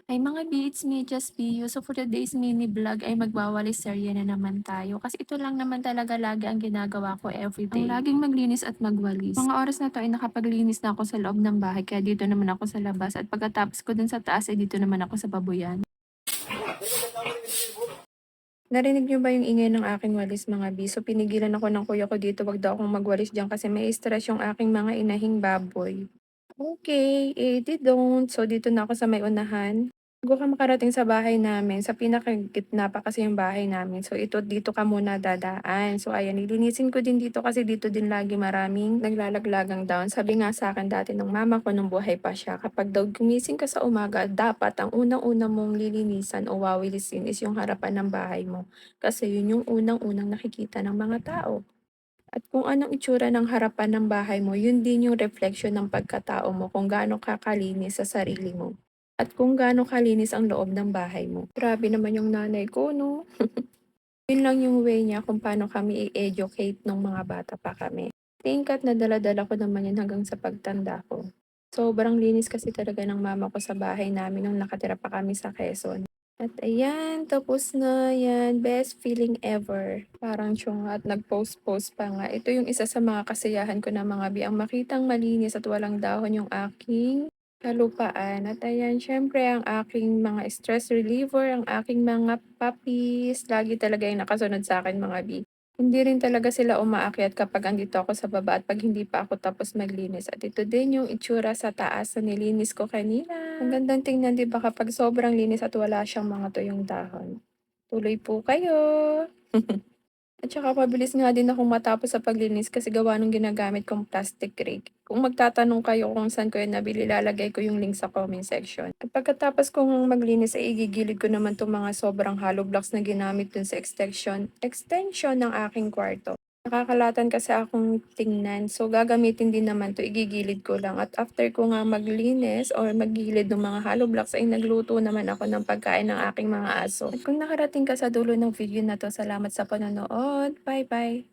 Ay mga B, it's me, just be you. So for today's mini vlog ay magwawalis serye na naman tayo. Kasi ito lang naman talaga lagi ang ginagawa ko everyday. Ang laging maglinis at magwalis. Mga oras na to ay nakapaglinis na ako sa loob ng bahay kaya dito naman ako sa labas. At pagkatapos ko dun sa taas ay dito naman ako sa babuyan. Narinig niyo ba yung ingay ng aking walis mga B? So pinigilan ako ng kuya ko dito, wag daw akong magwalis diyan kasi may stress yung aking mga inahing baboy. Okay, eh, di don't. So, dito na ako sa may unahan. Bago ka makarating sa bahay namin, sa pinakagitna pa kasi yung bahay namin. So, dito ka muna dadaan. So, ayan, nilinisin ko din dito kasi dito din lagi maraming naglalaglagang daon. Sabi nga sa akin dati ng mama ko nung buhay pa siya, kapag daw gumising ka sa umaga, dapat ang unang-unang mong lilinisan o wawilisin is yung harapan ng bahay mo. Kasi yun yung unang-unang nakikita ng mga tao. At kung anong itsura ng harapan ng bahay mo, yun din yung refleksyon ng pagkatao mo kung gaano ka kalinis sa sarili mo. At kung gaano kalinis ang loob ng bahay mo. Grabe naman yung nanay ko, no? Yun lang yung way niya kung paano kami i-educate nung mga bata pa kami. Tingkat na dala-dala ko naman yun hanggang sa pagtanda ko. Sobrang linis kasi talaga ng mama ko sa bahay namin nung nakatira pa kami sa Quezon. At ayan, tapos na yan. Best feeling ever. Parang syunga at nag-post-post pa nga. Ito yung isa sa mga kasiyahan ko na mga ang makitang malinis at walang dahon yung aking kalupaan. At ayan, syempre ang aking mga stress reliever, ang aking mga puppies, lagi talaga yung nakasunod sa akin mga B. Hindi rin talaga sila umaakyat kapag andito ako sa baba at pag hindi pa ako tapos maglinis. At ito din yung itsura sa taas na nilinis ko kanina. Ang gandang tingnan 'di ba kapag sobrang linis at wala siyang mga tuyong dahon. Tuloy po kayo. At saka mabilis nga din akong matapos sa paglinis kasi gawa nung ginagamit kong plastic rake. Kung magtatanong kayo kung saan ko yan nabili, ilalagay ko yung link sa comment section. At pagkatapos kong maglinis ay igigilid ko naman itong mga sobrang hollow blocks na ginamit dun sa extension ng aking kwarto. Nakakalatan kasi akong tingnan. So, gagamitin din naman 'to, igigilid ko lang at after ko nga maglinis or maggilid ng mga hollow blocks ay nagluto naman ako ng pagkain ng aking mga aso. At kung nakarating ka sa dulo ng video na 'to, salamat sa panonood. Bye-bye.